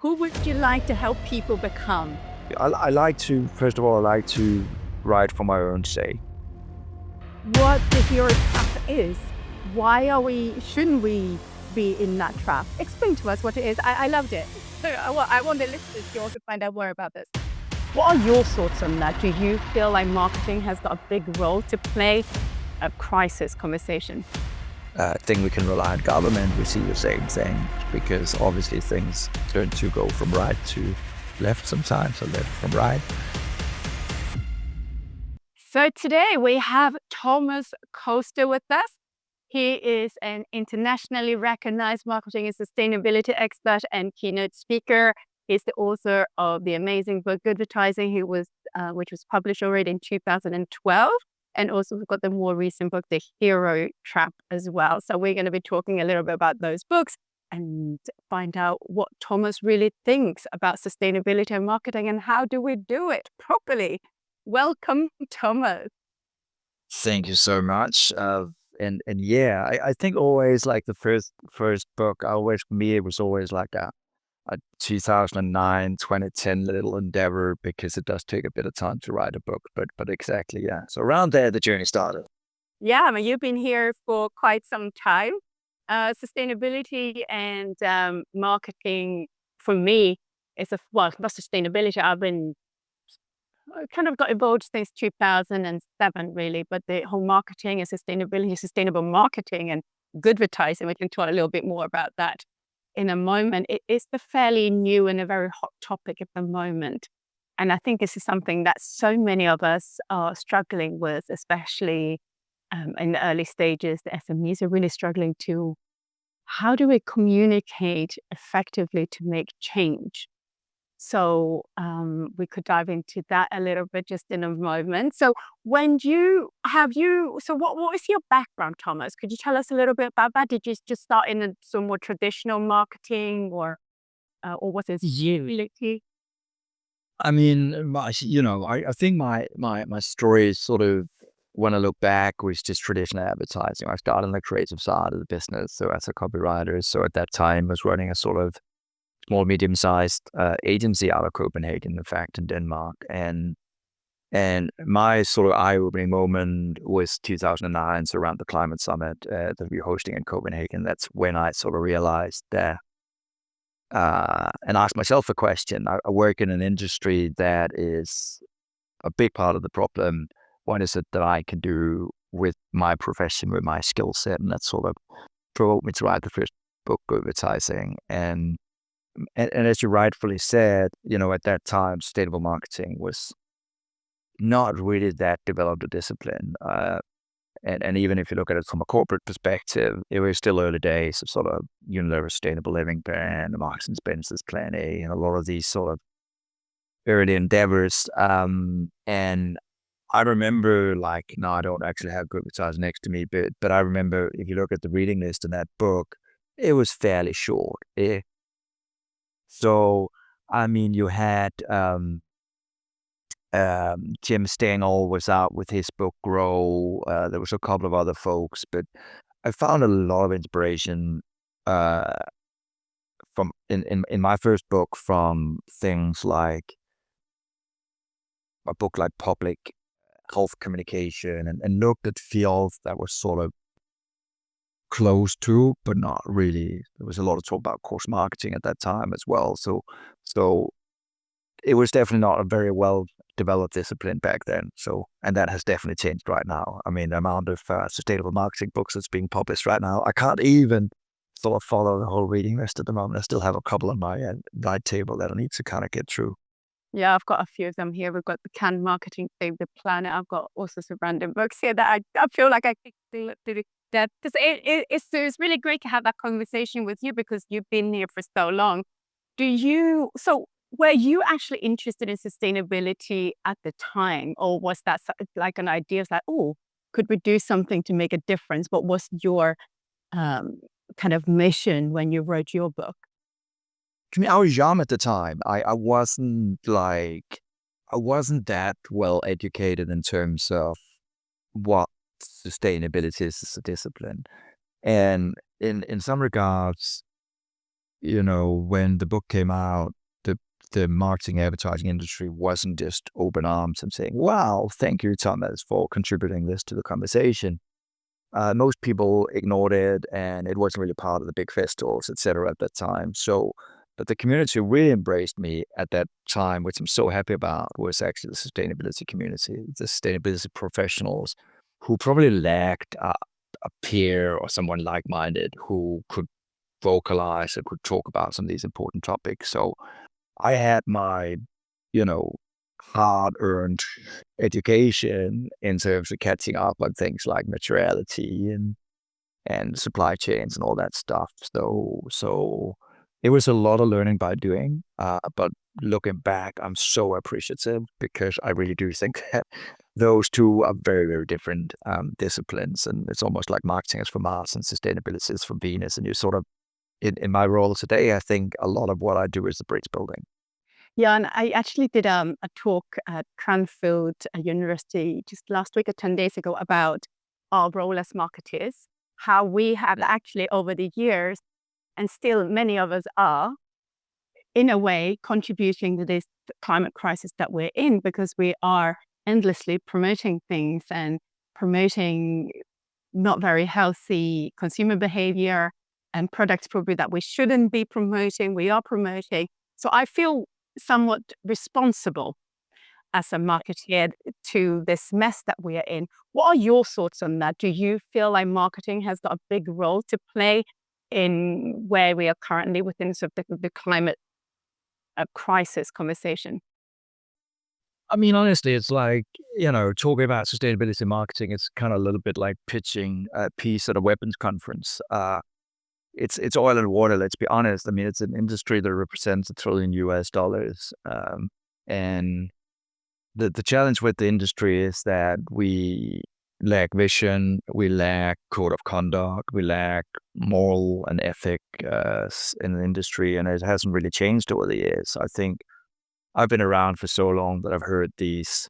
Who would you like to help people become? I like to, first of all, I like to write for my own sake. What the hero trap is? Why shouldn't we be in that trap? Explain to us what it is. I loved it. So I want the listeners to also find out more about this. What are your thoughts on that? Do you feel like marketing has got a big role to play? A crisis conversation. I think we can rely on government. We see the same thing because obviously things turn to go from right to left sometimes, or left from right. So today we have Thomas Kolster with us. He is an internationally recognized marketing and sustainability expert and keynote speaker. He's the author of the amazing book Goodvertising, which was published already in 2012. And also we've got the more recent book, The Hero Trap, as well. So we're going to be talking a little bit about those books and find out what Thomas really thinks about sustainability and marketing and how do we do it properly. Welcome, Thomas. Thank you so much. And yeah, I think always like the first book, for me, it was always like a 2009, 2010 little endeavor because it does take a bit of time to write a book, but exactly, yeah. So around there, the journey started. Yeah, I mean, you've been here for quite some time. Sustainability and marketing for me is not sustainability. I kind of got involved since 2007, really, but the whole marketing and sustainability, sustainable marketing and Goodvertising, we can talk a little bit more about that in a moment. It is a fairly new and a very hot topic at the moment. And I think this is something that so many of us are struggling with, especially in the early stages. The SMEs are really struggling to, how do we communicate effectively to make change? So we could dive into that a little bit just in a moment. So what is your background, Thomas? Could you tell us a little bit about that? Did you just start in some more traditional marketing or was it utility? I mean, I think my story is sort of, when I look back, was just traditional advertising. I started on the creative side of the business, so as a copywriter. So at that time, I was running a sort of small, medium-sized agency out of Copenhagen, in fact, in Denmark. And my sort of eye-opening moment was 2009, so around the climate summit that we were hosting in Copenhagen. That's when I sort of realized that and asked myself a question. I work in an industry that is a big part of the problem. What is it that I can do with my profession, with my skill set? And that sort of provoked me to write the first book, Goodvertising. And as you rightfully said, at that time, sustainable marketing was not really that developed a discipline. And even if you look at it from a corporate perspective, it was still early days of sort of Unilever Sustainable Living Plan, the Marks and Spencer's Plan A, and a lot of these sort of early endeavors. And I remember, I don't actually have Goodvertising next to me, but I remember if you look at the reading list in that book, it was fairly short. So, I mean, you had Jim Stengel was out with his book Grow. There was a couple of other folks, but I found a lot of inspiration from in my first book from things like a book like Public Health Communication, and looked at fields that were sort of close to, but not really. There was a lot of talk about course marketing at that time as well. So it was definitely not a very well developed discipline back then. So, and that has definitely changed right now. I mean, the amount of sustainable marketing books that's being published right now, I can't even sort of follow the whole reading list at the moment. I still have a couple on my night table that I need to kind of get through. Yeah, I've got a few of them here. We've got the Canned Marketing Save the Planet. I've got also some random books here that I feel like I could do that. It's really great to have that conversation with you because you've been here for so long. Were you actually interested in sustainability at the time, or was that like an idea? It's like, oh, could we do something to make a difference? What was your kind of mission when you wrote your book? I mean, I was young at the time. I wasn't that well educated in terms of what sustainability is as a discipline. And in some regards, when the book came out, the marketing advertising industry wasn't just open arms and saying, wow, thank you, Thomas, for contributing this to the conversation. Most people ignored it, and it wasn't really part of the big festivals, etc. at that time. So, but the community really embraced me at that time, which I'm so happy about, was actually the sustainability community, the sustainability professionals who probably lacked a peer or someone like-minded who could vocalize and could talk about some of these important topics. So I had my, you know, hard-earned education in terms of catching up on things like materiality and supply chains and all that stuff. So it was a lot of learning by doing. But looking back, I'm so appreciative because I really do think that those two are very, very different disciplines. And it's almost like marketing is for Mars and sustainability is for Venus. And you sort of, in my role today, I think a lot of what I do is the bridge building. Yeah, and I actually did a talk at Cranfield University just last week or 10 days ago about our role as marketers, how we have actually over the years, and still many of us are, in a way, contributing to this climate crisis that we're in because we are endlessly promoting things and promoting not very healthy consumer behavior and products probably that we shouldn't be promoting, we are promoting. So I feel somewhat responsible as a marketer to this mess that we are in. What are your thoughts on that? Do you feel like marketing has got a big role to play in where we are currently within sort of the climate crisis conversation? I mean, honestly, it's like, talking about sustainability marketing, it's kind of a little bit like pitching a piece at a weapons conference. It's oil and water, let's be honest. I mean, it's an industry that represents $1 trillion US. And the challenge with the industry is that we lack vision, we lack code of conduct, we lack moral and ethic in the industry, and it hasn't really changed over the years. I think I've been around for so long that I've heard these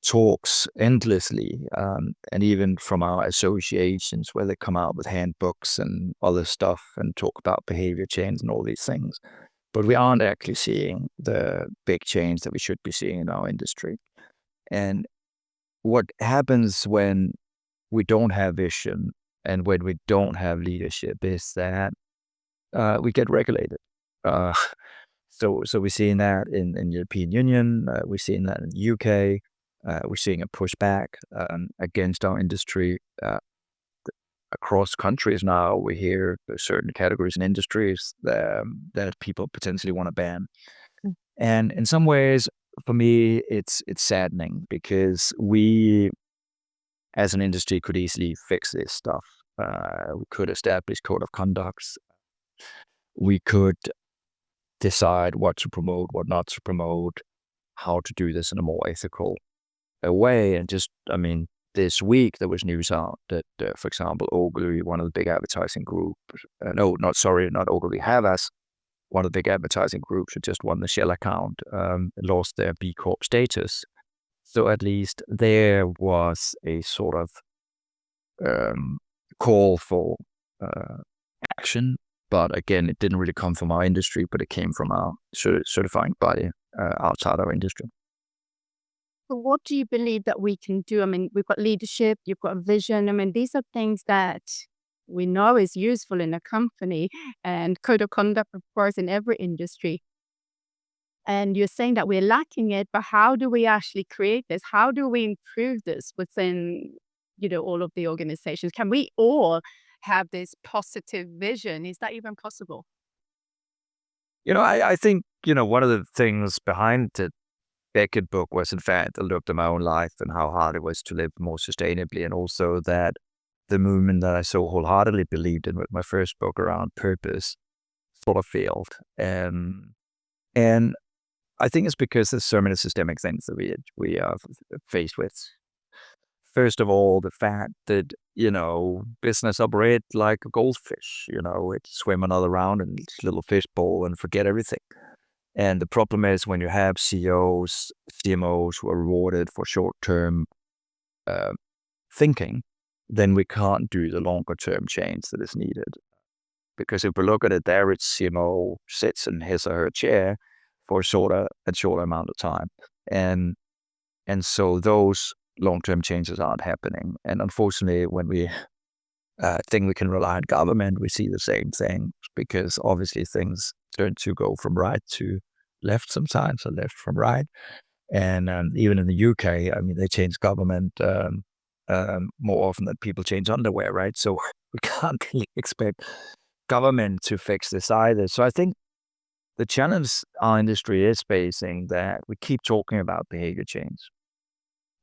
talks endlessly, and even from our associations where they come out with handbooks and other stuff and talk about behavior change and all these things. But we aren't actually seeing the big change that we should be seeing in our industry. And what happens when we don't have vision and when we don't have leadership is that we get regulated. Uh, so we're seeing that in European Union, we're seeing that in the UK, we're seeing a pushback against our industry across countries now. We hear there's certain categories and industries that people potentially want to ban. Mm. And in some ways, for me, it's saddening because we, as an industry, could easily fix this stuff. We could establish code of conducts. We could decide what to promote, what not to promote, how to do this in a more ethical way. And just, I mean, this week there was news out that, for example, Ogilvy, one of the big advertising groups, not Ogilvy, Havas, one of the big advertising groups who just won the Shell account, lost their B Corp status. So at least there was a sort of call for action. But again, it didn't really come from our industry, but it came from our certifying body outside our industry. So what do you believe that we can do? I mean, we've got leadership, you've got vision. I mean, these are things that we know is useful in a company, and code of conduct, of course, in every industry. And you're saying that we're lacking it, but how do we actually create this? How do we improve this within, all of the organizations? Can we all have this positive vision? Is that even possible? I think, one of the things behind the Beckett book was, in fact, I looked at my own life and how hard it was to live more sustainably, and also that the movement that I so wholeheartedly believed in with my first book around purpose sort of failed. And I think it's because there's so many systemic things that we are faced with. First of all, the fact that, business operate like a goldfish, it swim another round in its little fishbowl and forget everything. And the problem is when you have CEOs, CMOs who are rewarded for short-term thinking, then we can't do the longer-term change that is needed. because if we look at it, the average CMO sits in his or her chair for a shorter amount of time, and so those long-term changes aren't happening. And unfortunately, when we think we can rely on government, we see the same thing, because obviously things turn to go from right to left sometimes, or left from right. And even in the UK, I mean, they change government more often than people change underwear, right? So we can't really expect government to fix this either. So I think the challenge our industry is facing, that we keep talking about behavior change.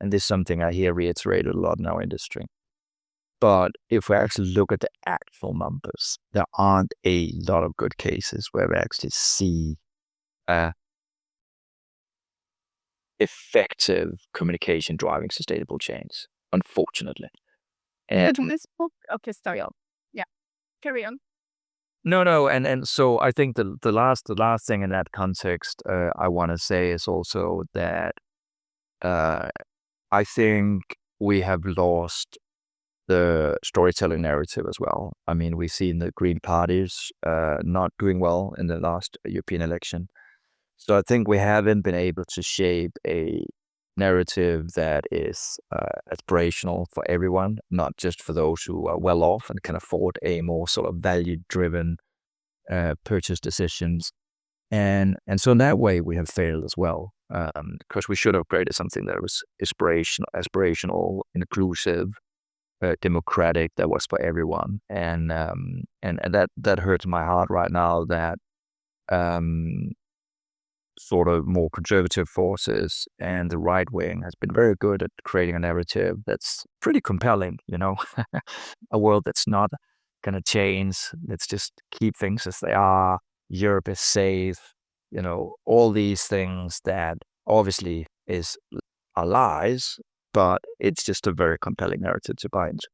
And this is something I hear reiterated a lot in our industry. But if we actually look at the actual numbers, there aren't a lot of good cases where we actually see effective communication driving sustainable change, unfortunately. And Okay, sorry. Yeah, carry on. no, and so I think the last thing in that context I want to say is also that I think we have lost the storytelling narrative as well. I mean, we've seen the Green parties not doing well in the last European election. So I think we haven't been able to shape a narrative that is aspirational for everyone, not just for those who are well off and can afford a more sort of value-driven purchase decisions. And so in that way, we have failed as well, because we should have created something that was aspirational, inclusive, democratic, that was for everyone. And that hurts my heart right now, that sort of more conservative forces and the right wing has been very good at creating a narrative that's pretty compelling, a world that's not going to change. Let's just keep things as they are. Europe is safe, all these things that obviously are lies, but it's just a very compelling narrative to buy into.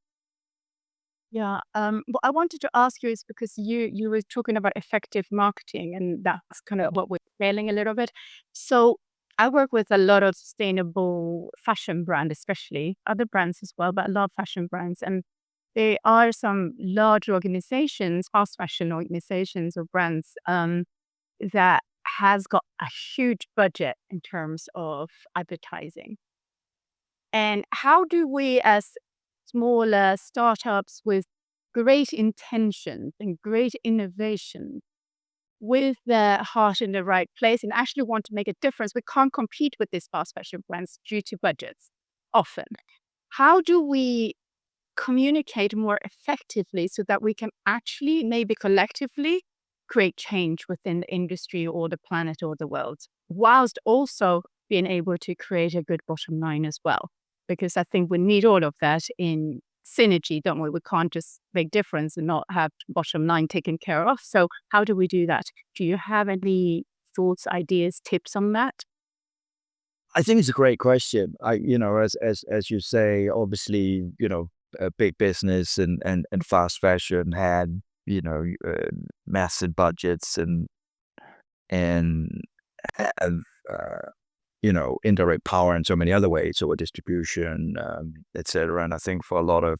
Yeah. What I wanted to ask you is, because you were talking about effective marketing, and that's kind of what we're failing a little bit. So I work with a lot of sustainable fashion brands, especially other brands as well, but a lot of fashion brands. And there are some large organizations, fast fashion organizations or brands, that has got a huge budget in terms of advertising. And how do we, as smaller startups with great intention and great innovation, with their heart in the right place and actually want to make a difference, we can't compete with these fast fashion brands due to budgets often. How do we communicate more effectively so that we can actually maybe collectively create change within the industry or the planet or the world, whilst also being able to create a good bottom line as well? Because I think we need all of that in synergy, don't we? We can't just make difference and not have bottom line taken care of. So how do we do that? Do you have any thoughts, ideas, tips on that? I think it's a great question. As you say, obviously, a big business and fast fashion had, massive budgets and have, indirect power in so many other ways, or distribution, etc. And I think for a lot of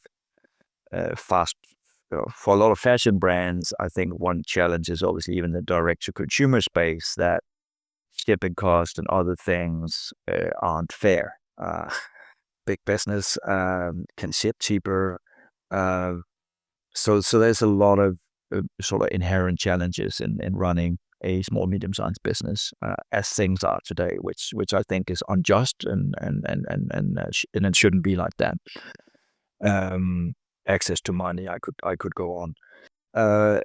fashion brands, I think one challenge is obviously even the direct to consumer space, that shipping costs and other things aren't fair. Big business can ship cheaper. So there's a lot of sort of inherent challenges in running a small, medium-sized business as things are today, which I think is unjust, and it shouldn't be like that. Access to money, I could go on. But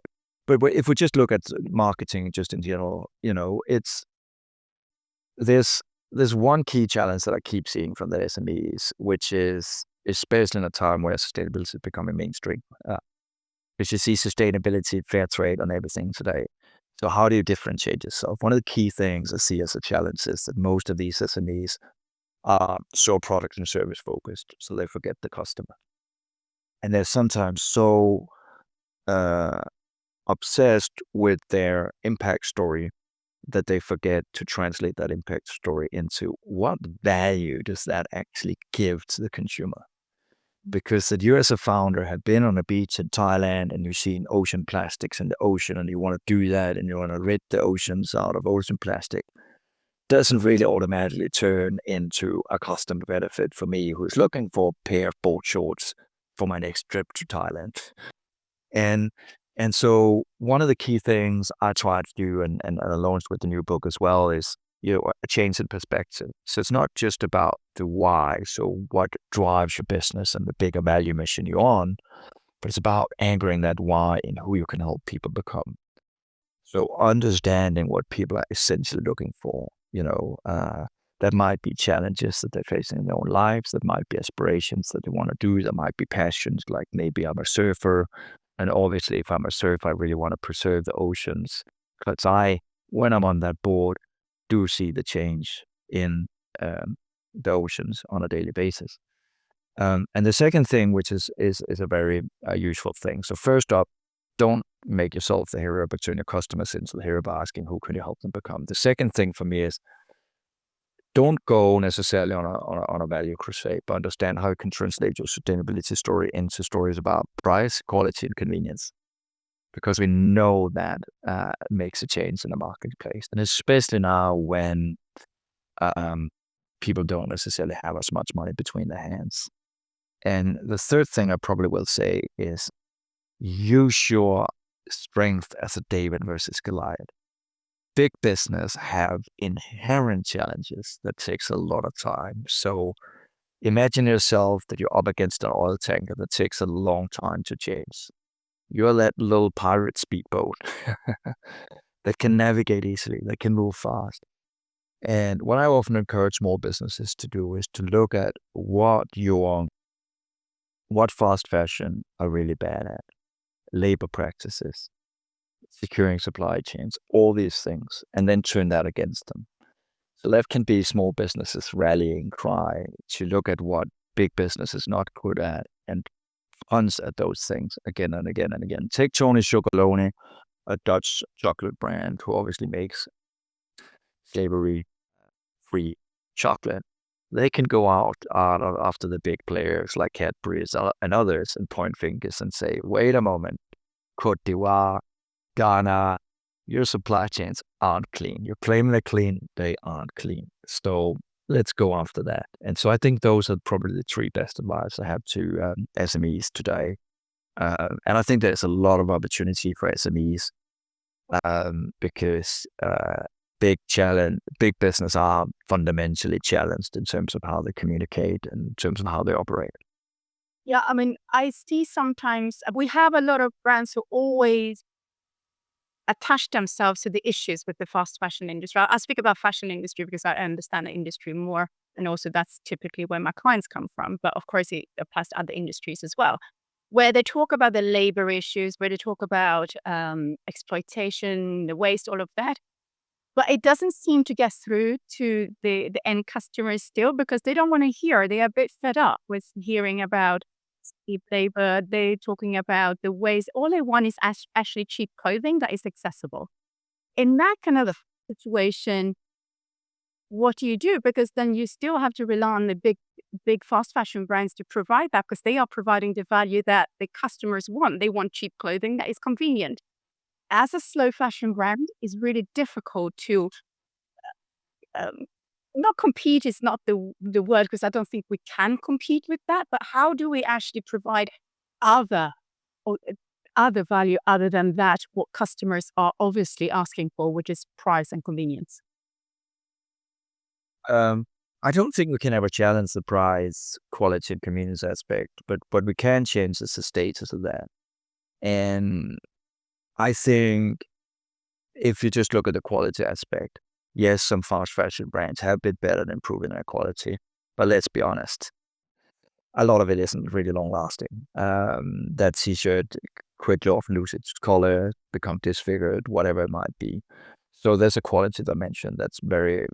if we just look at marketing just in general, there's one key challenge that I keep seeing from the SMEs, which is, especially in a time where sustainability is becoming mainstream, because you see sustainability, fair trade on everything today. So how do you differentiate yourself? One of the key things I see as a challenge is that most of these SMEs are so product and service focused, so they forget the customer. And they're sometimes so obsessed with their impact story that they forget to translate that impact story into what value does that actually give to the consumer. because that you as a founder have been on a beach in Thailand and you've seen ocean plastics in the ocean and you want to do that and you want to rid the oceans out of ocean plastic doesn't really automatically turn into a customer benefit for me who's looking for a pair of board shorts for my next trip to Thailand. And and so one of the key things I try to do and I launched with the new book as well is, a change in perspective. So it's not just about the why, so what drives your business and the bigger value mission you're on, but it's about anchoring that why in who you can help people become. So understanding what people are essentially looking for, that might be challenges that they're facing in their own lives, that might be aspirations that they want to do, that might be passions, like maybe I'm a surfer. And obviously, if I'm a surfer, I really want to preserve the oceans because when I'm on that board, do see the change in the oceans on a daily basis. And the second thing, which is a very useful thing. So first up, don't make yourself the hero, but turn your customers into the hero by asking who can you help them become. The second thing for me is don't go necessarily on a value crusade, but understand how you can translate your sustainability story into stories about price, quality, and convenience. Because we know that makes a change in the marketplace, and especially now when people don't necessarily have as much money between their hands. And the third thing I probably will say is use your strength as a David versus Goliath. Big business have inherent challenges that takes a lot of time. So imagine yourself that you're up against an oil tanker that takes a long time to change. You're that little pirate speedboat that can navigate easily, that can move fast. And what I often encourage small businesses to do is to look at what fast fashion are really bad at. Labor practices, securing supply chains, all these things, and then turn that against them. So that can be small businesses rallying cry to look at what big business is not good at and punch at those things again and again and again. Take Tony Chocolonely, a Dutch chocolate brand who obviously makes slavery-free chocolate. They can go out after the big players like Cadbury's and others and point fingers and say, wait a moment, Cote d'Ivoire, Ghana, your supply chains aren't clean. You're claiming they're clean, they aren't clean. So let's go after that. And so I think those are probably the three best advice I have to SMEs today. And I think there's a lot of opportunity for SMEs because big business are fundamentally challenged in terms of how they communicate and in terms of how they operate. Yeah, I mean, I see sometimes we have a lot of brands who always attach themselves to the issues with the fast fashion industry. I speak about fashion industry because I understand the industry more, and also that's typically where my clients come from. But of course, it applies to other industries as well, where they talk about the labor issues, where they talk about exploitation, the waste, all of that. But it doesn't seem to get through to the end customers still because they don't want to hear. They are a bit fed up with hearing about cheap labor. They're talking about the ways. All they want is actually cheap clothing that is accessible. In that kind of situation, what do you do? Because then you still have to rely on the big fast fashion brands to provide that because they are providing the value that the customers want. They want cheap clothing that is convenient. As a slow fashion brand, it's really difficult to not compete is not the word because I don't think we can compete with that. But how do we actually provide other or other value other than that what customers are obviously asking for, which is price and convenience? I don't think we can ever challenge the price, quality, and convenience aspect, but what we can change is the status of that. And I think if you just look at the quality aspect, yes, some fast fashion brands have been better at improving their quality, but let's be honest, a lot of it isn't really long lasting. That t-shirt quickly often lose its color, become disfigured, whatever it might be. So there's a quality dimension that's very,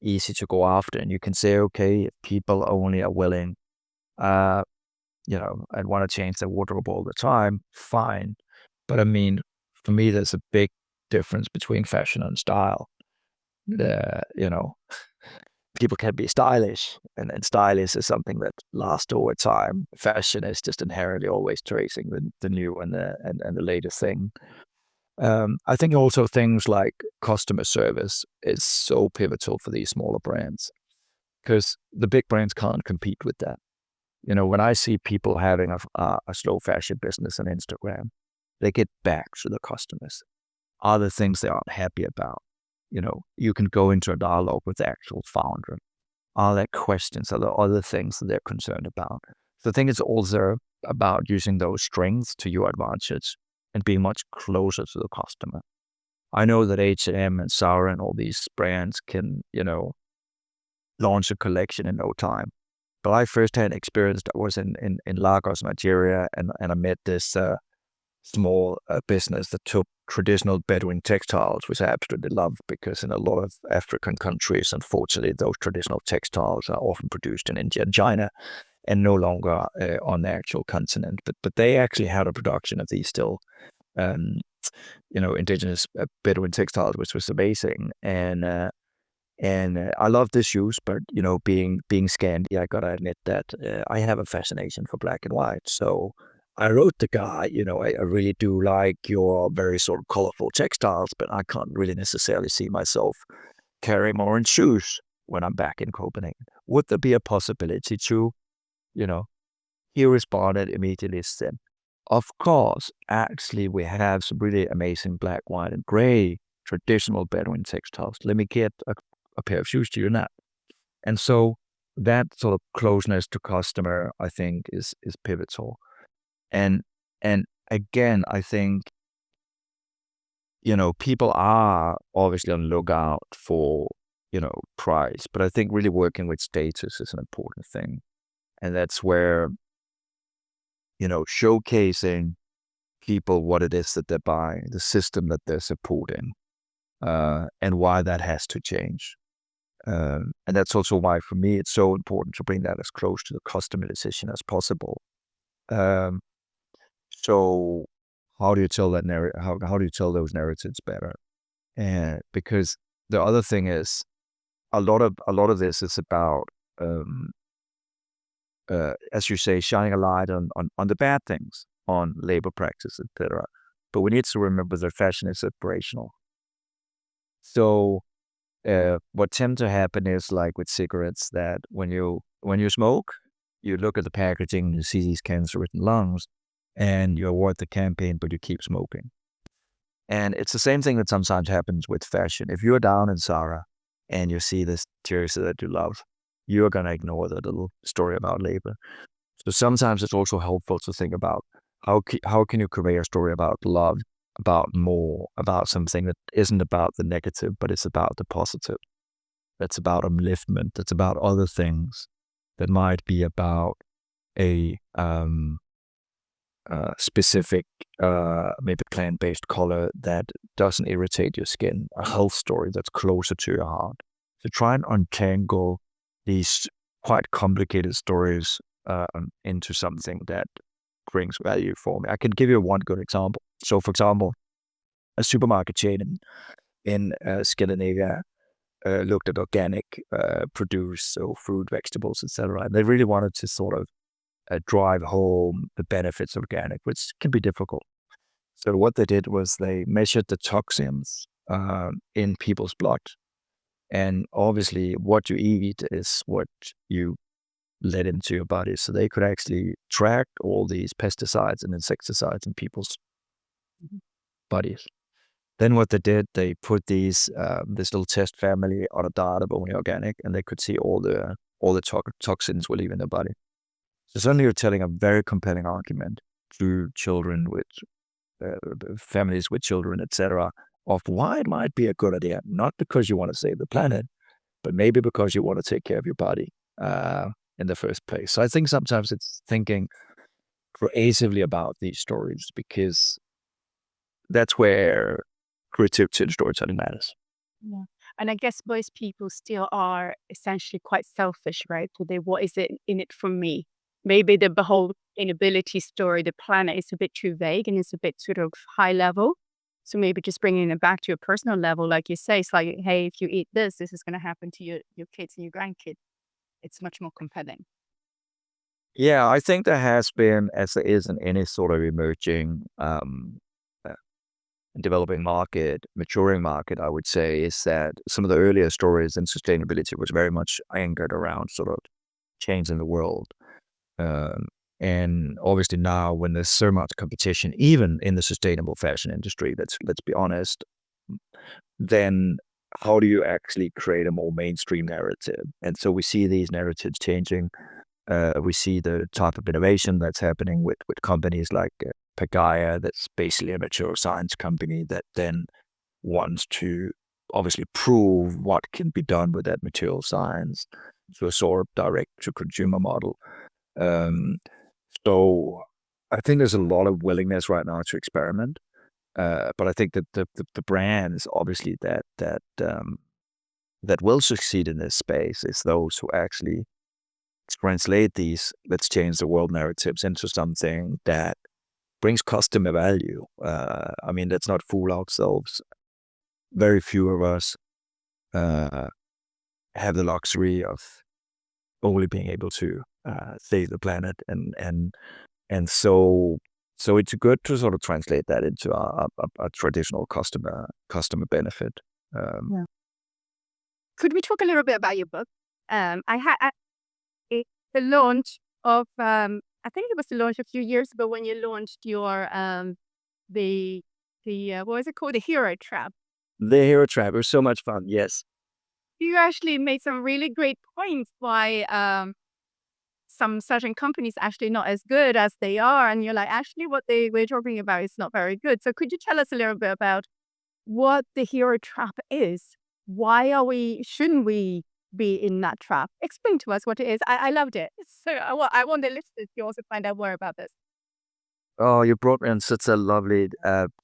easy to go after. And you can say, okay, if people only are willing, and want to change their wardrobe all the time, fine. But I mean, for me, there's a big difference between fashion and style. people can be stylish, and stylish is something that lasts over time. Fashion is just inherently always tracing the new and the latest thing. I think also things like customer service is so pivotal for these smaller brands because the big brands can't compete with that. When I see people having a slow fashion business on Instagram, they get back to the customers. Are there things they aren't happy about? You can go into a dialogue with the actual founder. Are there questions? Are there other things that they're concerned about? So I think it's also about using those strengths to your advantage and being much closer to the customer. I know that H&M and Zara and all these brands can, launch a collection in no time. But I firsthand experienced, I was in Lagos, Nigeria, and I met this small business that took traditional Bedouin textiles, which I absolutely love because in a lot of African countries, unfortunately, those traditional textiles are often produced in India and China and no longer on the actual continent. But they actually had a production of these still, indigenous Bedouin textiles, which was amazing. And I love the shoes, but being Scandi, I gotta admit that I have a fascination for black and white. So I wrote the guy, I really do like your very sort of colorful textiles, but I can't really necessarily see myself carrying orange shoes when I'm back in Copenhagen. Would there be a possibility to, he responded immediately, said, of course, actually, we have some really amazing black, white, and gray traditional Bedouin textiles. Let me get a pair of shoes to you now. And so that sort of closeness to customer, I think, is pivotal. And again, I think, people are obviously on the lookout for, price, but I think really working with status is an important thing. And that's where, showcasing people what it is that they're buying, the system that they're supporting, and why that has to change. And that's also why, for me, it's so important to bring that as close to the customer decision as possible. So how do you tell that how do you tell those narratives better? And because the other thing is, a lot of this is about, as you say, shining a light on the bad things, on labor practice, etc. But we need to remember that fashion is aspirational. So what tends to happen is, like with cigarettes, that when you smoke, you look at the packaging and you see these cancer-ridden lungs, and you award the campaign, but you keep smoking. And it's the same thing that sometimes happens with fashion. If you're down in Zara and you see this jersey that you love, you're going to ignore the little story about labor. So sometimes it's also helpful to think about how can you convey a story about love, about more, about something that isn't about the negative, but it's about the positive. That's about upliftment. That's about other things that might be about a specific, maybe plant-based color that doesn't irritate your skin, a health story that's closer to your heart. So try and untangle these quite complicated stories into something that brings value for me. I can give you one good example. So, for example, a supermarket chain in Scandinavia looked at organic produce, so fruit, vegetables, etc. And they really wanted to sort of drive home the benefits of organic, which can be difficult. So what they did was they measured the toxins in people's blood. And obviously what you eat is what you let into your body. So they could actually track all these pesticides and insecticides in people's bodies. Then what they did, they put this little test family on a diet of only organic, and they could see all the toxins were leaving their body. So suddenly you're telling a very compelling argument to children with families with children, etc., of why it might be a good idea, not because you want to save the planet, but maybe because you want to take care of your body in the first place. So I think sometimes it's thinking creatively about these stories, because that's where creativity and storytelling matters. Yeah. And I guess most people still are essentially quite selfish, right? So what is it in it for me? Maybe the whole sustainability story, the planet, is a bit too vague and it's a bit sort of high level. So maybe just bringing it back to a personal level, like you say, it's like, hey, if you eat this, this is going to happen to your kids and your grandkids. It's much more compelling. Yeah, I think there has been, as there is in any sort of emerging, uh, developing market, maturing market, I would say, is that some of the earlier stories in sustainability was very much anchored around sort of change in the world. Um, and obviously now, when there's so much competition, even in the sustainable fashion industry, let's be honest, then how do you actually create a more mainstream narrative? And so we see these narratives changing. We see the type of innovation that's happening with companies like Pagaya, that's basically a material science company that then wants to obviously prove what can be done with that material science to a sort of direct to consumer model. Um, so I think there's a lot of willingness right now to experiment. But I think that the brands obviously that will succeed in this space is those who actually translate these "let's change the world" narratives into something that brings customer value. I mean, let's not fool ourselves. Very few of us uh, have the luxury of only being able to save the planet, and so it's good to sort of translate that into a traditional customer benefit. Um, Yeah. Could we talk a little bit about your book? I had the launch of, I think it was the launch a few years ago when you launched your, the, what was it called? The Hero Trap. the Hero Trap was so much fun. Yes. You actually made some really great points why, some certain companies actually not as good as they are. And you're like, actually, what they were talking about is not very good. So could you tell us a little bit about what the hero trap is? Why shouldn't we be in that trap? Explain to us what it is. I loved it. So I want the listeners to also find out more about this. Oh, you brought me on such a lovely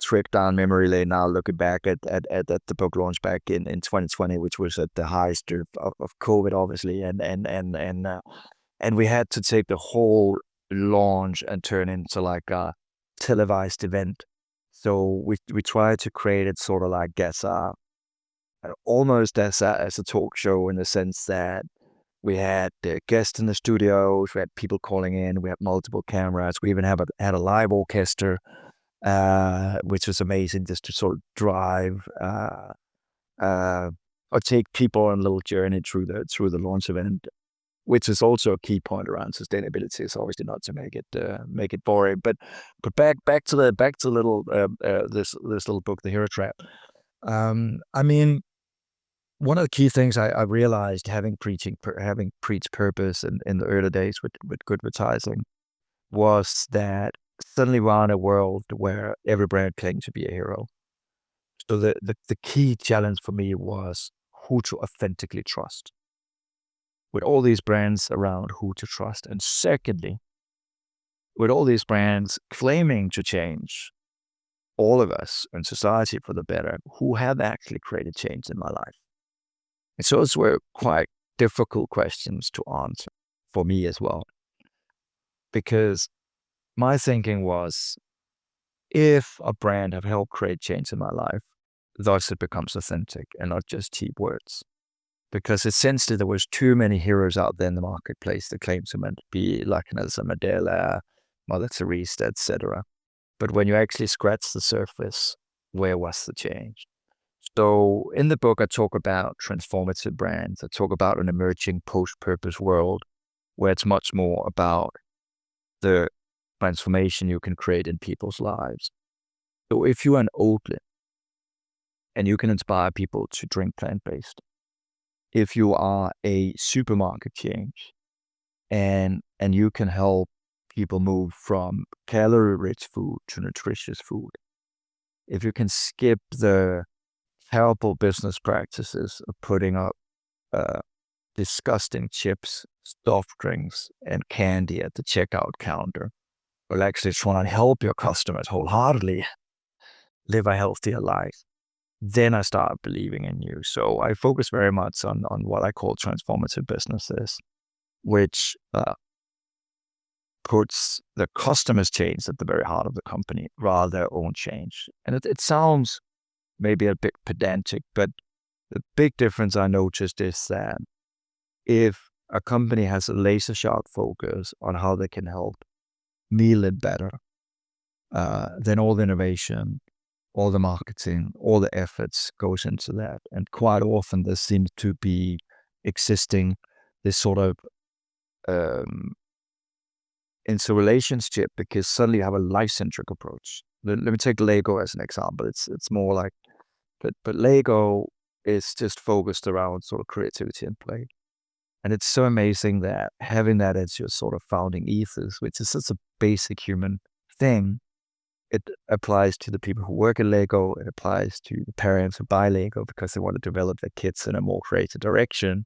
trip down memory lane now, looking back at the book launch back in 2020, which was at the highest of COVID, obviously. And we had to take the whole launch and turn into like a televised event. So we tried to create it sort of like as almost as a talk show, in the sense that we had guests in the studios, we had people calling in, we had multiple cameras, we even had a live orchestra, which was amazing, just to sort of drive uh, or take people on a little journey through the launch event, which is also a key point around sustainability. Is obviously not to make it boring, but back to the little this little book, The Hero Trap. I mean, one of the key things I realized, having preached purpose in the early days with Goodvertising, was that suddenly we're in a world where every brand claimed to be a hero. So the key challenge for me was who to authentically trust. With all these brands around, who to trust. And secondly, with all these brands claiming to change all of us and society for the better, who have actually created change in my life? And so those were quite difficult questions to answer for me as well, because my thinking was, if a brand have helped create change in my life, thus it becomes authentic and not just cheap words. Because essentially there was too many heroes out there in the marketplace that claimed to be like Nelson Mandela, Mother Teresa, etc. But when you actually scratch the surface, where was the change? So in the book, I talk about transformative brands. I talk about an emerging post-purpose world where it's much more about the transformation you can create in people's lives. So if you're an Oatly and you can inspire people to drink plant-based, if you are a supermarket chain and you can help people move from calorie-rich food to nutritious food, if you can skip the terrible business practices of putting up disgusting chips, soft drinks, and candy at the checkout counter, or actually try and help your customers wholeheartedly live a healthier life, then I start believing in you. So I focus very much on what I call transformative businesses, which puts the customer's change at the very heart of the company rather than their own change. And it sounds maybe a bit pedantic, but the big difference I noticed is that if a company has a laser sharp focus on how they can help me live better, then all the innovation, all the marketing, all the efforts goes into that. And quite often there seems to be existing this sort of interrelationship because suddenly you have a life-centric approach. Let me take Lego as an example. It's more like, but Lego is just focused around sort of creativity and play. And it's so amazing that having that as your sort of founding ethos, which is such a basic human thing, it applies to the people who work at Lego. It applies to the parents who buy Lego because they want to develop their kids in a more creative direction.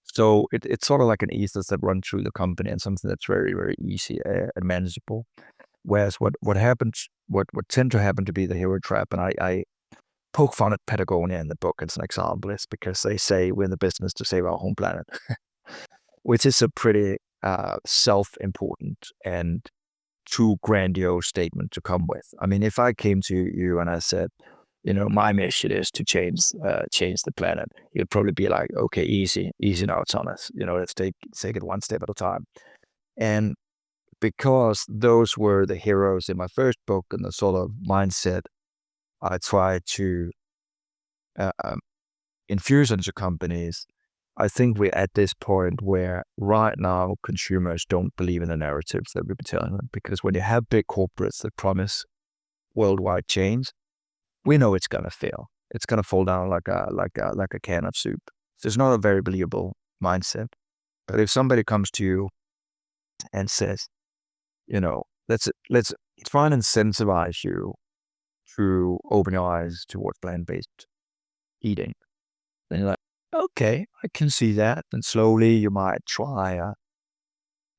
So it's sort of like an ethos that runs through the company and something that's very, very easy and manageable. Whereas what tend to happen to be the hero trap, and I poke fun at Patagonia in the book as an example, is because they say we're in the business to save our home planet, which is a pretty self-important and too grandiose statement to come with. I mean, if I came to you and I said, my mission is to change the planet, you'd probably be like, okay, easy now, Thomas. Let's take it one step at a time. And because those were the heroes in my first book and the sort of mindset I tried to infuse into companies, I think we're at this point where right now consumers don't believe in the narratives that we've been telling them. Because when you have big corporates that promise worldwide change, we know it's gonna fail. It's gonna fall down like a can of soup. So it's not a very believable mindset. But if somebody comes to you and says, let's try and incentivize you to open your eyes towards plant-based eating, then you're like, okay, I can see that. And slowly you might try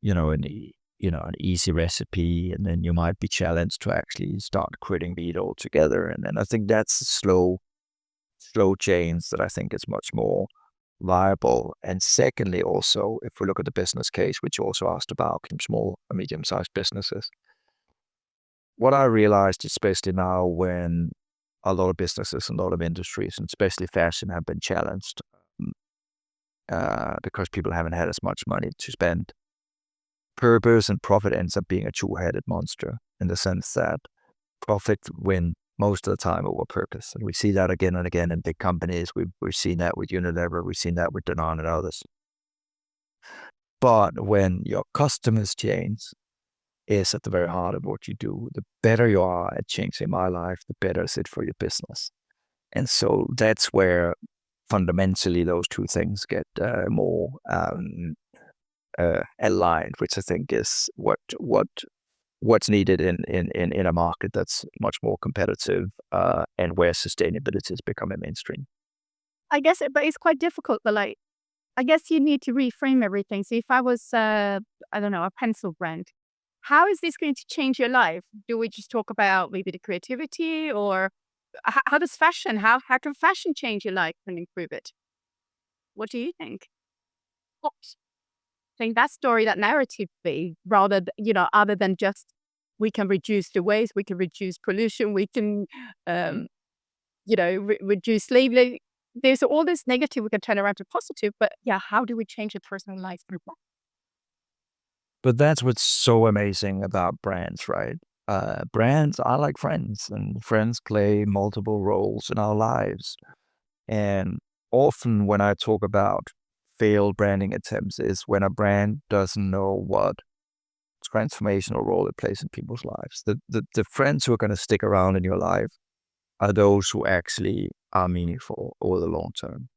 an easy recipe, and then you might be challenged to actually start quitting meat altogether. And then I think that's a slow change that I think is much more viable. And secondly, also, if we look at the business case, which you also asked about small and medium-sized businesses, what I realized, especially now when a lot of businesses and a lot of industries, and especially fashion, have been challenged because people haven't had as much money to spend, purpose and profit ends up being a two-headed monster, in the sense that profit win most of the time over purpose. And we see that again and again in big companies. We've seen that with Unilever. We've seen that with Danone and others. But when your customers change is at the very heart of what you do, the better you are at changing my life, the better is it for your business. And so that's where fundamentally those two things get more aligned, which I think is what's needed in a market that's much more competitive and where sustainability is becoming mainstream. I guess, but it's quite difficult. But I guess you need to reframe everything. So if I was, I don't know, a pencil brand, how is this going to change your life? Do we just talk about maybe the creativity, or how does fashion? How can fashion change your life and improve it? What do you think? What? I think that story, that narrative, be rather, other than just we can reduce the waste, we can reduce pollution, we can, reduce slavery. There's all this negative we can turn around to positive, but yeah, how do we change a personal life through that? But that's what's so amazing about brands, right? Brands are like friends, and friends play multiple roles in our lives. And often when I talk about failed branding attempts is when a brand doesn't know what transformational role it plays in people's lives. The friends who are going to stick around in your life are those who actually are meaningful over the long term.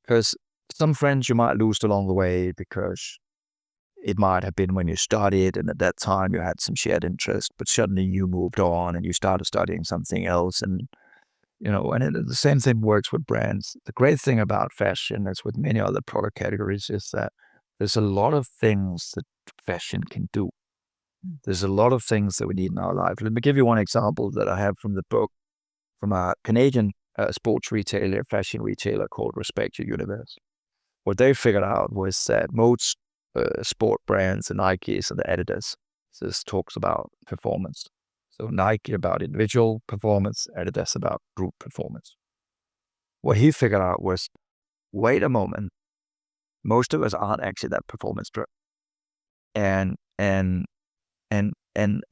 Because some friends you might lose along the way because it might have been when you studied and at that time you had some shared interest, but suddenly you moved on and you started studying something else. And the same thing works with brands. The great thing about fashion, as with many other product categories, is that there's a lot of things that fashion can do. There's a lot of things that we need in our life. Let me give you one example that I have from the book, from a Canadian sports retailer, fashion retailer called Respect Your Universe. What they figured out was that most sport brands and Nikes and the Adidas, This talks about performance. So Nike about individual performance, Adidas about group performance. What he figured out was, wait a moment, most of us aren't actually that performance driven. And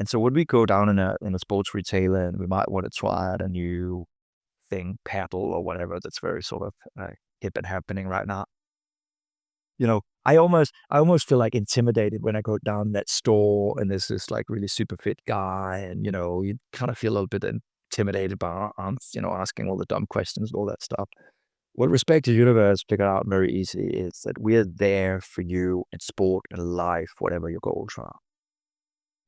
so when we go down in a sports retailer and we might want to try out a new thing, paddle or whatever, that's very sort of hip and happening right now. I almost feel like intimidated when I go down that store and there's this like really super fit guy, and you kind of feel a little bit intimidated by asking all the dumb questions and all that stuff. What Respect to Unilever has figured out very easy is that we are there for you in sport and life, whatever your goals are.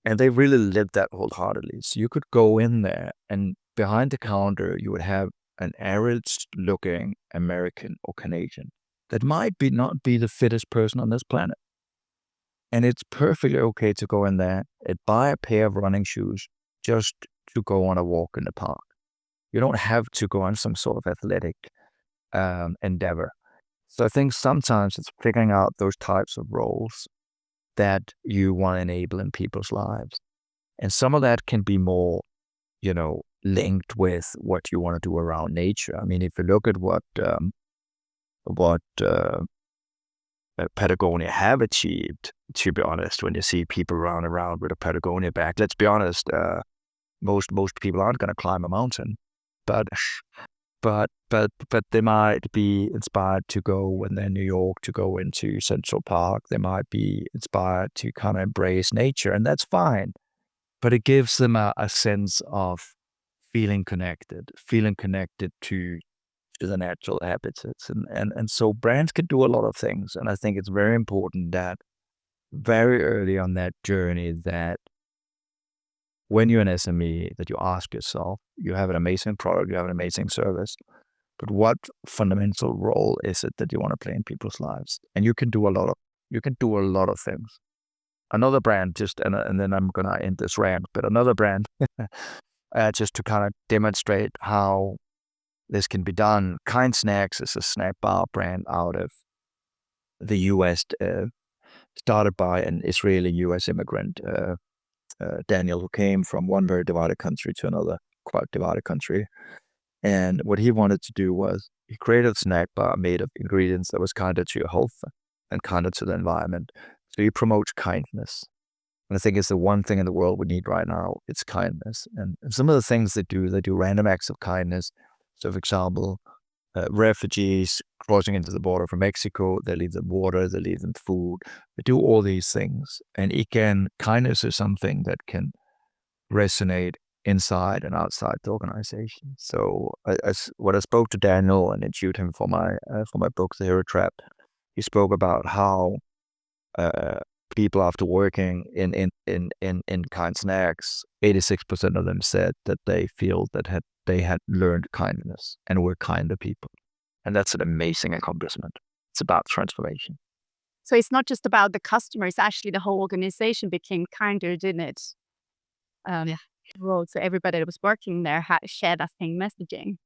And they really lived that wholeheartedly. So you could go in there and behind the counter, you would have an average-looking American or Canadian that might not be the fittest person on this planet. And it's perfectly okay to go in there and buy a pair of running shoes just to go on a walk in the park. You don't have to go on some sort of athletic endeavor. So I think sometimes it's figuring out those types of roles that you want to enable in people's lives. And some of that can be more, linked with what you want to do around nature. I mean, if you look at what Patagonia have achieved, to be honest, when you see people running around with a Patagonia bag, let's be honest, most people aren't going to climb a mountain, but they might be inspired to go when they're in New York to go into Central Park. They might be inspired to kind of embrace nature, and that's fine. But it gives them a sense of feeling connected to the natural habitats. And so brands can do a lot of things. And I think it's very important that very early on that journey, that when you're an SME, that you ask yourself, you have an amazing product, you have an amazing service, but what fundamental role is it that you want to play in people's lives? And you can do a lot of things. Another brand, and then I'm gonna end this rant, but another brand, just to kind of demonstrate how this can be done. Kind Snacks is a snack bar brand out of the U.S., started by an Israeli-U.S. immigrant, Daniel, who came from one very divided country to another quite divided country. And what he wanted to do was he created a snack bar made of ingredients that was kinder to your health and kinder to the environment. So he promotes kindness. And I think it's the one thing in the world we need right now. It's kindness. And some of the things they do random acts of kindness. So, for example, refugees crossing into the border from Mexico, they leave them water, they leave them food. They do all these things. And kindness is something that can resonate inside and outside the organization. So when I spoke to Daniel and interviewed him for my book, The Hero Trap, he spoke about how people after working in Kind Snacks, 86% of them said that they feel that they had learned kindness and were kinder people. And that's an amazing accomplishment. It's about transformation. So it's not just about the customers, actually the whole organization became kinder, didn't it? So everybody that was working there shared that same messaging.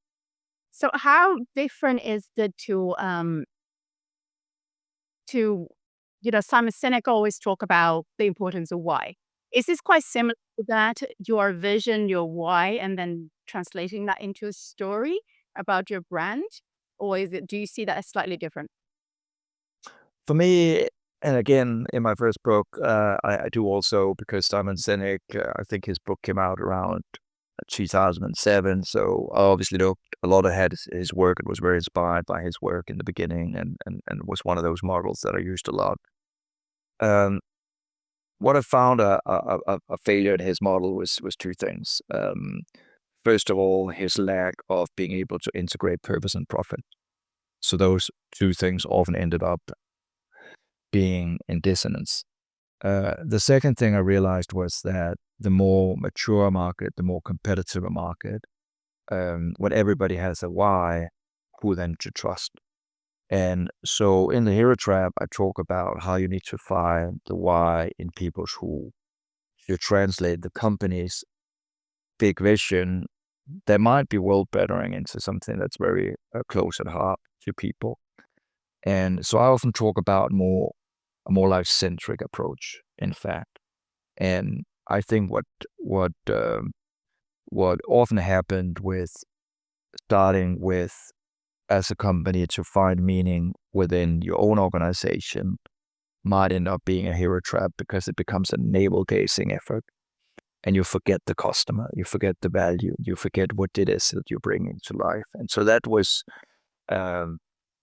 So how different is it to Simon Sinek always talk about the importance of why. Is this quite similar to that, your vision, your why, and then translating that into a story about your brand? Or do you see that as slightly different? For me, and again, in my first book, I do also, because Simon Sinek, I think his book came out around 2007. So I obviously looked a lot ahead his work and was very inspired by his work in the beginning, and was one of those models that I used a lot. What I found a failure in his model was two things. First of all, his lack of being able to integrate purpose and profit. So those two things often ended up being in dissonance. The second thing I realized was that the more mature market, the more competitive a market, when everybody has a why, who then to trust? And so in The Hero Trap, I talk about how you need to find the why in people who you translate the company's big vision that might be world bettering into something that's very close at heart to people. And so I often talk about a more life-centric approach, in fact. And I think what often happened with starting with as a company to find meaning within your own organization might end up being a hero trap, because it becomes a navel gazing effort, and you forget the customer, you forget the value, you forget what it is that you're bringing to life. And so that was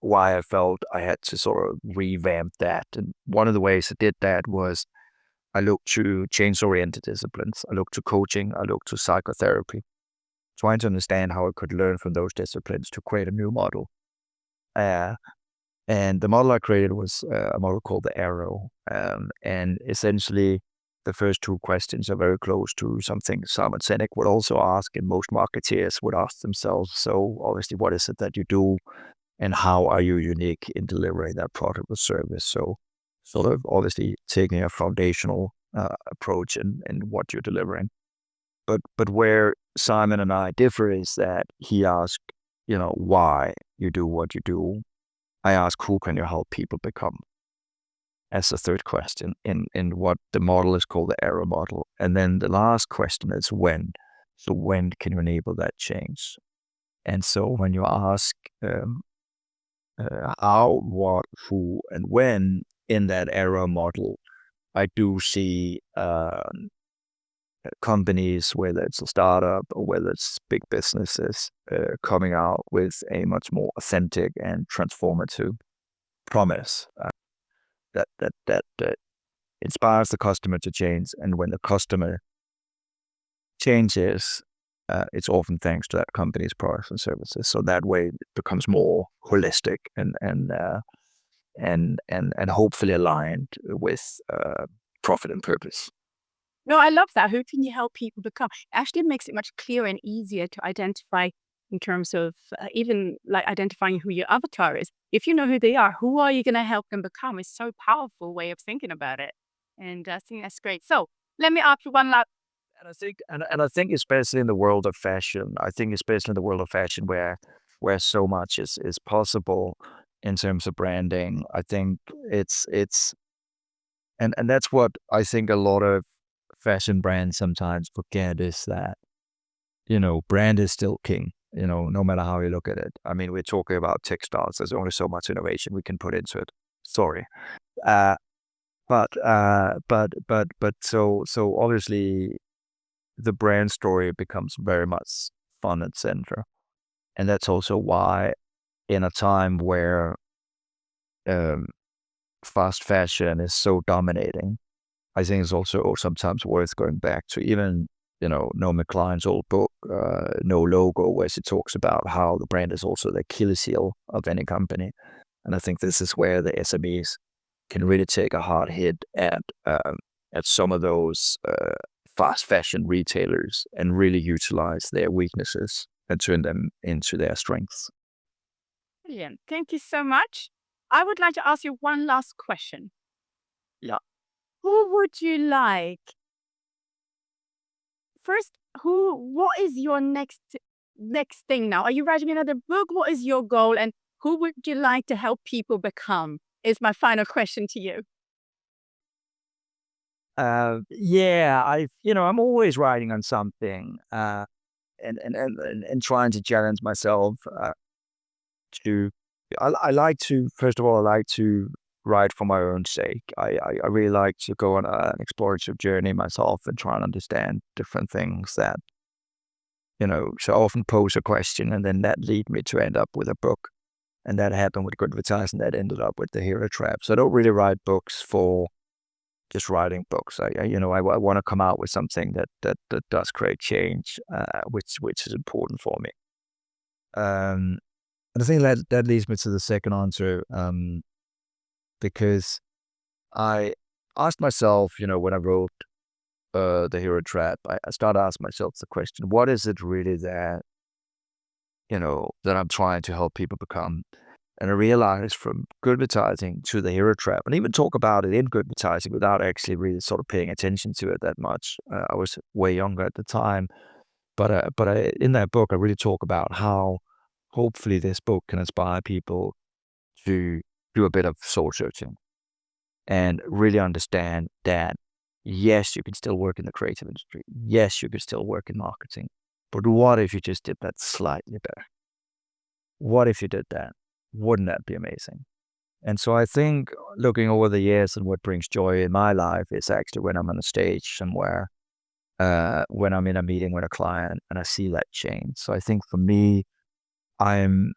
why I felt I had to sort of revamp that. And one of the ways I did that was I looked to change-oriented disciplines. I looked to coaching. I looked to psychotherapy, trying to understand how I could learn from those disciplines to create a new model. And the model I created was a model called the Arrow. And essentially, the first two questions are very close to something Simon Sinek would also ask, and most marketeers would ask themselves. So obviously, what is it that you do, and how are you unique in delivering that product or service? So sort of obviously taking a foundational approach in what you're delivering. But where Simon and I differ is that he asked, why you do what you do. I ask, who can you help people become? As the third question in what the model is called the Arrow model. And then the last question is when. So when can you enable that change? And so when you ask how, what, who, and when in that Arrow model, I do see companies, whether it's a startup or whether it's big businesses, coming out with a much more authentic and transformative promise that inspires the customer to change. And when the customer changes, it's often thanks to that company's products and services. So that way it becomes more holistic and hopefully aligned with profit and purpose. No, I love that. Who can you help people become? Actually, it makes it much clearer and easier to identify in terms of even like identifying who your avatar is. If you know who they are, who are you going to help them become? It's so powerful way of thinking about it. And I think that's great. So let me ask you one last. And I think especially in the world of fashion, where so much is possible in terms of branding, I think it's and that's what I think a lot of fashion brands sometimes forget, is that, brand is still king, no matter how you look at it. I mean, we're talking about textiles. There's only so much innovation we can put into it. Sorry. But so obviously the brand story becomes very much front and center. And that's also why in a time where fast fashion is so dominating, I think it's also sometimes worth going back to even, Naomi Klein's old book, No Logo, where she talks about how the brand is also the Achilles heel of any company. And I think this is where the SMEs can really take a hard hit at some of those fast fashion retailers and really utilize their weaknesses and turn them into their strengths. Brilliant. Thank you so much. I would like to ask you one last question. Yeah. Who would you like? First, what is your next thing now? Are you writing another book? What is your goal? And who would you like to help people become? Is my final question to you. Yeah, I'm always writing on something, and trying to challenge myself to. I like to, first of all, I like to write for my own sake. I really like to go on an explorative journey myself and try and understand different things that, so I often pose a question and then that lead me to end up with a book. And that happened with Goodvertising. That ended up with the Hero Trap. So I don't really write books for just writing books. I want to come out with something that does create change, which is important for me. And I think that leads me to the second answer, because I asked myself, when I wrote the Hero Trap, I started asking myself the question: what is it really that that I'm trying to help people become? And I realized from Goodvertising to the Hero Trap, and even talk about it in Goodvertising without actually really sort of paying attention to it that much. I was way younger at the time, but in that book, I really talk about how hopefully this book can inspire people to do a bit of soul searching and really understand that Yes, you can still work in the creative industry. Yes, you can still work in marketing. But what if you just did that slightly better? What if you did that? Wouldn't that be amazing? And so I think looking over the years and what brings joy in my life is actually when I'm on a stage somewhere, when I'm in a meeting with a client and I see that change. So I think for me, I'm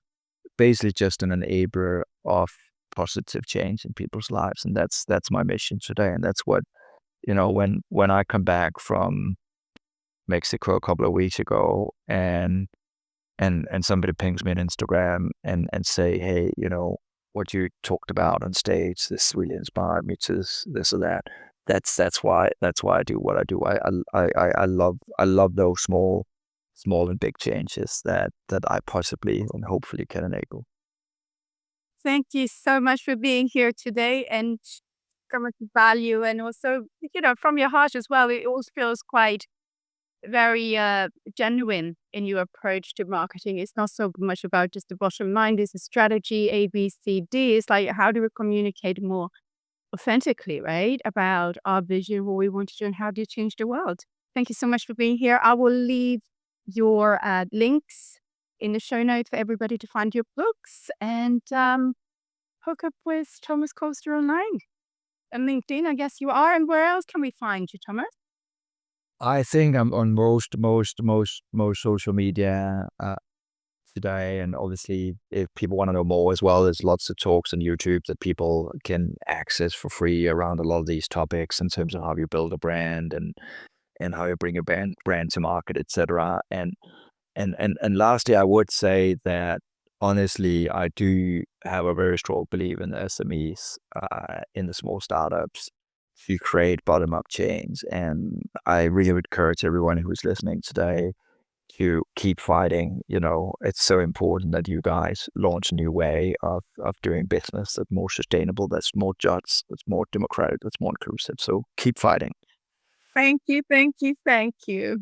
basically just an enabler of positive change in people's lives. And that's my mission today. And that's what, when I come back from Mexico a couple of weeks ago and somebody pings me on Instagram and say, hey, what you talked about on stage, this really inspired me to this or that. That's why I do what I do. I love those small and big changes that I possibly and hopefully can enable. Thank you so much for being here today and coming to value, and also, from your heart as well. It all feels quite very genuine in your approach to marketing. It's not so much about just the bottom line. There's a strategy, A, B, C, D. It's like, how do we communicate more authentically, right? About our vision, what we want to do, and how do you change the world. Thank you so much for being here. I will leave your links in the show notes for everybody to find your books and hook up with Thomas Kolster online. And LinkedIn, I guess you are. And where else can we find you, Thomas? I think I'm on most social media today, and obviously, if people want to know more as well, there's lots of talks on YouTube that people can access for free around a lot of these topics in terms of how you build a brand and how you bring your brand to market, etc. And lastly, I would say that honestly, I do have a very strong belief in the SMEs, in the small startups to create bottom-up change. And I really would encourage everyone who's listening today to keep fighting. It's so important that you guys launch a new way of doing business that's more sustainable, that's more just, that's more democratic, that's more inclusive. So keep fighting. Thank you, thank you, thank you.